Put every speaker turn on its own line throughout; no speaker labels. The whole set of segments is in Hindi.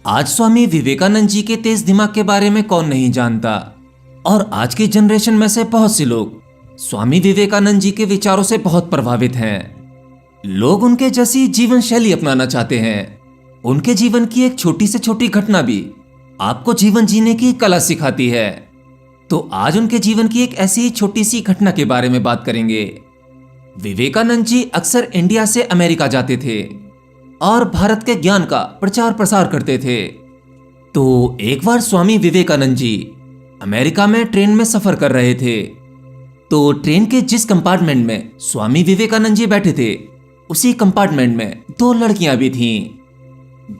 आज स्वामी विवेकानंद जी के तेज दिमाग के बारे में कौन नहीं जानता। और आज की जनरेशन में से बहुत से लोग स्वामी विवेकानंद जी के विचारों से बहुत प्रभावित हैं। लोग उनके जैसी जीवन शैली अपनाना चाहते हैं। उनके जीवन की एक छोटी से छोटी घटना भी आपको जीवन जीने की कला सिखाती है। तो आज उनके जीवन की एक ऐसी छोटी सी घटना के बारे में बात करेंगे। विवेकानंद जी अक्सर इंडिया से अमेरिका जाते थे और भारत के ज्ञान का प्रचार प्रसार करते थे। तो एक बार स्वामी विवेकानंद जी अमेरिका में ट्रेन में सफर कर रहे थे। तो ट्रेन के जिस कंपार्टमेंट में स्वामी विवेकानंद जी बैठे थे, उसी कंपार्टमेंट में दो लड़कियां भी थीं,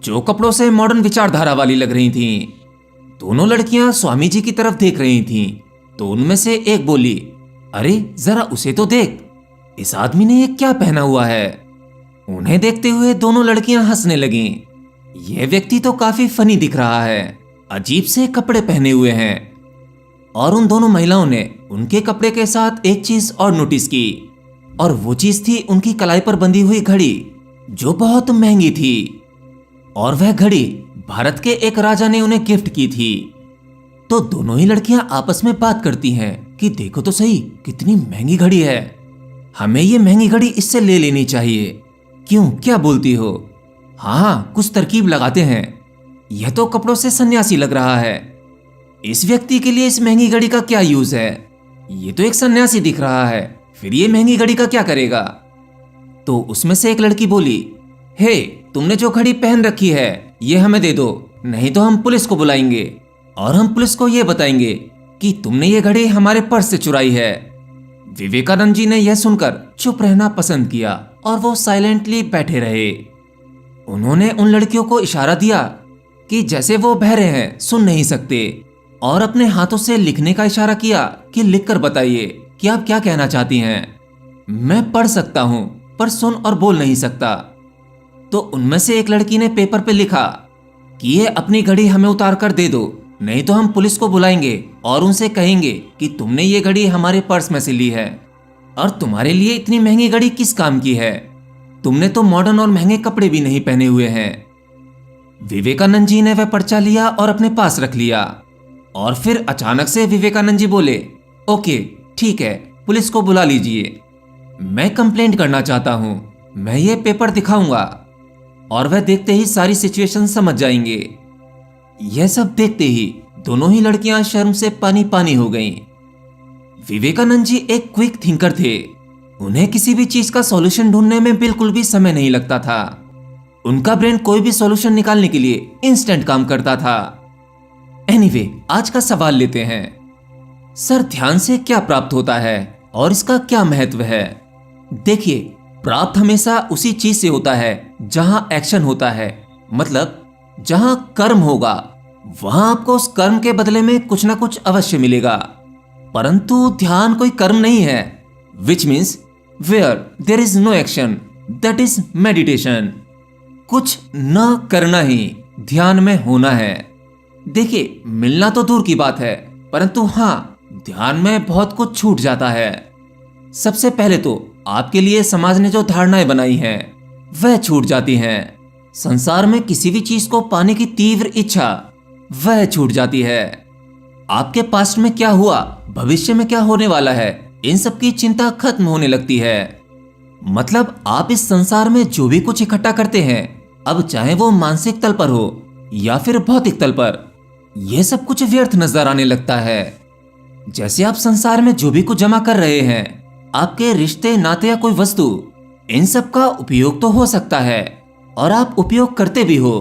जो कपड़ों से मॉडर्न विचारधारा वाली लग रही थीं। दोनों लड़कियां स्वामी जी की तरफ देख रही थीं। तो उनमें से एक बोली, अरे जरा उसे तो देख, इस आदमी ने ये क्या पहना हुआ है। उन्हें देखते हुए दोनों लड़कियां हंसने लगीं। यह व्यक्ति तो काफी फनी दिख रहा है, अजीब से कपड़े पहने हुए हैं। और उन दोनों महिलाओं ने उनके कपड़े के साथ एक चीज और नोटिस की, और वो चीज थी उनकी कलाई पर बंधी हुई घड़ी, जो बहुत महंगी थी। और वह घड़ी भारत के एक राजा ने उन्हें गिफ्ट की थी। तो दोनों ही लड़कियां आपस में बात करती हैं कि देखो तो सही, कितनी महंगी घड़ी है, हमें ये महंगी घड़ी इससे ले लेनी चाहिए। क्यों, क्या बोलती हो? हाँ, कुछ तरकीब लगाते हैं। यह तो कपड़ों से सन्यासी लग रहा है। इस व्यक्ति के लिए इस महंगी घड़ी का क्या यूज है? ये तो एक सन्यासी दिख रहा है, फिर ये महंगी घड़ी का क्या करेगा? तो उसमें से एक लड़की बोली, हे, तुमने जो घड़ी पहन रखी है ये हमें दे दो, नहीं तो हम पुलिस को बुलाएंगे और हम पुलिस को यह बताएंगे कि तुमने ये घड़ी हमारे पर्स से चुराई है। विवेकानंद जी ने यह सुनकर चुप रहना पसंद किया और वो साइलेंटली बैठे रहे। उन्होंने उन लड़कियों को इशारा दिया कि जैसे वो बहरे हैं, सुन नहीं सकते, और अपने हाथों से लिखने का इशारा किया कि लिखकर बताइए कि आप क्या कहना चाहती हैं। मैं पढ़ सकता हूं पर सुन और बोल नहीं सकता। तो उनमें से एक लड़की ने पेपर पे लिखा कि ये अपनी घड़ी हमें उतार कर दे दो, नहीं तो हम पुलिस को बुलाएंगे और उनसे कहेंगे कि तुमने ये घड़ी हमारे पर्स में से ली है, और तुम्हारे लिए इतनी महंगी घड़ी किस काम की है? तुमने तो मॉडर्न और महंगे कपड़े भी नहीं पहने हुए हैं। विवेकानंद जी ने वह पर्चा लिया और अपने पास रख लिया। और फिर अचानक से विवेकानंद जी बोले, ओके ठीक है, पुलिस को बुला लीजिए, मैं कंप्लेंट करना चाहता हूं, मैं ये पेपर दिखाऊंगा। और वह देखते ही सारी सिचुएशन समझ जाएंगे। यह सब देखते ही दोनों ही लड़कियां शर्म से पानी पानी हो गईं। विवेकानंद जी एक क्विक थिंकर थे। उन्हें किसी भी चीज का सॉल्यूशन ढूंढने में बिल्कुल भी समय नहीं लगता था। उनका ब्रेन कोई भी सॉल्यूशन निकालने के लिए इंस्टेंट काम करता था। एनीवे, आज का सवाल लेते हैं। सर, ध्यान से क्या प्राप्त होता है और इसका क्या महत्व है? देखिए, प्राप्त हमेशा उसी चीज से होता है जहां एक्शन होता है, मतलब जहां कर्म होगा वहां आपको उस कर्म के बदले में कुछ ना कुछ अवश्य मिलेगा। परंतु ध्यान कोई कर्म नहीं है, which means where there is no action, that is meditation. कुछ न करना ही ध्यान में होना है। देखिए, मिलना तो दूर की बात है, परंतु हाँ, ध्यान में बहुत कुछ छूट जाता है। सबसे पहले तो आपके लिए समाज ने जो धारणाएं बनाई हैं वह छूट जाती हैं। संसार में किसी भी चीज को पाने की तीव्र इच्छा वह छूट जाती है। आपके पास्ट में क्या हुआ, भविष्य में क्या होने वाला है, इन सब की चिंता खत्म होने लगती है। मतलब आप इस संसार में जो भी कुछ इकट्ठा करते हैं, अब चाहे वो मानसिक तल पर हो या फिर भौतिक तल पर, यह सब कुछ व्यर्थ नजर आने लगता है। जैसे आप संसार में जो भी कुछ जमा कर रहे हैं, आपके रिश्ते, नाते या कोई वस्तु, इन सब का उपयोग तो हो सकता है और आप उपयोग करते भी हो,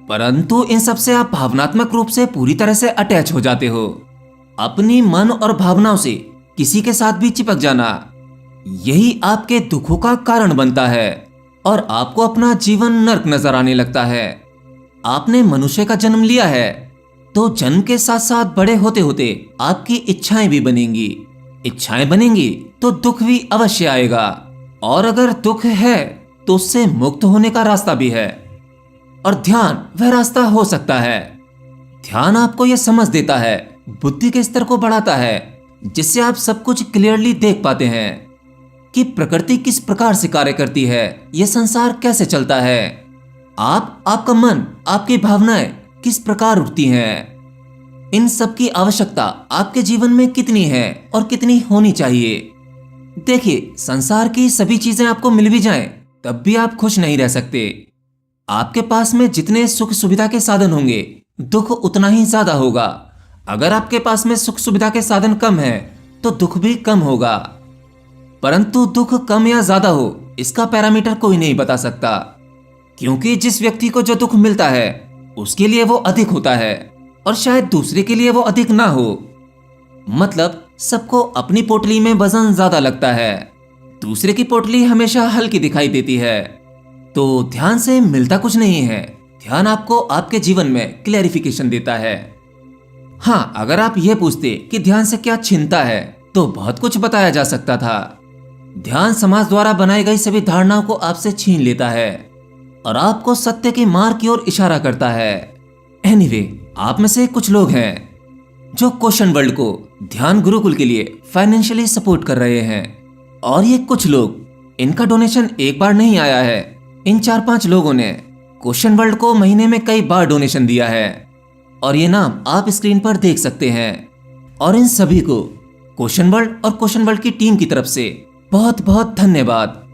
परंतु इन सब से आप भावनात्मक रूप से पूरी तरह से अटैच हो जाते हो। अपनी मन और भावनाओं से किसी के साथ भी चिपक जाना, यही आपके दुखों का कारण बनता है और आपको अपना जीवन नर्क नजर आने लगता है। आपने मनुष्य का जन्म लिया है, तो जन्म के साथ साथ बड़े होते होते आपकी इच्छाएं भी बनेंगी। इच्छाएं बनेंगी तो दुख भी अवश्य आएगा, और अगर दुख है तो उससे मुक्त होने का रास्ता भी है, और ध्यान वह रास्ता हो सकता है। ध्यान आपको यह समझ देता है, बुद्धि के स्तर को बढ़ाता है, जिससे आप सब कुछ क्लियरली देख पाते हैं कि प्रकृति किस प्रकार से कार्य करती है, यह संसार कैसे चलता है। आपका मन, आपकी भावनाएं किस प्रकार उठती हैं, इन सब की आवश्यकता आपके जीवन में कितनी है और कितनी होनी चाहिए। देखिए, संसार की सभी चीजें आपको मिल भी जाएं, तब भी आप खुश नहीं रह सकते। आपके पास में जितने सुख सुविधा के साधन होंगे, दुख उतना ही ज्यादा होगा। अगर आपके पास में सुख सुविधा के साधन कम है तो दुख भी कम होगा। परंतु दुख कम या ज्यादा हो, इसका पैरामीटर कोई नहीं बता सकता, क्योंकि जिस व्यक्ति को जो दुख मिलता है उसके लिए वो अधिक होता है और शायद दूसरे के लिए वो अधिक ना हो। मतलब सबको अपनी पोटली में वजन ज्यादा लगता है, दूसरे की पोटली हमेशा हल्की दिखाई देती है। तो ध्यान से मिलता कुछ नहीं है, ध्यान आपको आपके जीवन में क्लैरिफिकेशन देता है। हाँ, अगर आप ये पूछते कि ध्यान से क्या छिनता है, तो बहुत कुछ बताया जा सकता था। ध्यान समाज द्वारा बनाई गई सभी धारणाओं को आपसे छीन लेता है और आपको सत्य के मार्ग की ओर इशारा करता है। एनीवे, आप में से कुछ लोग हैं जो क्वेश्चन वर्ल्ड को ध्यान गुरुकुल के लिए फाइनेंशियली सपोर्ट कर रहे हैं, और ये कुछ लोग, इनका डोनेशन एक बार नहीं आया है। इन 4-5 लोगों ने क्वेश्चन वर्ल्ड को महीने में कई बार डोनेशन दिया है और ये नाम आप स्क्रीन पर देख सकते हैं। और इन सभी को क्वेश्चन वर्ल्ड और क्वेश्चन वर्ल्ड की टीम की तरफ से बहुत बहुत धन्यवाद।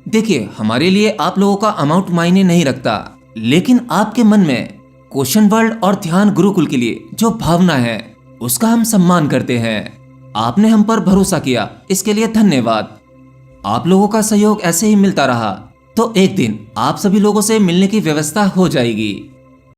देखिए, हमारे लिए आप लोगों का अमाउंट मायने नहीं रखता, लेकिन आपके मन में क्वेश्चन वर्ल्ड और ध्यान गुरुकुल के लिए जो भावना है उसका हम सम्मान करते हैं। आपने हम पर भरोसा किया, इसके लिए धन्यवाद। आप लोगों का सहयोग ऐसे ही मिलता रहा तो एक दिन आप सभी लोगों से मिलने की व्यवस्था हो जाएगी।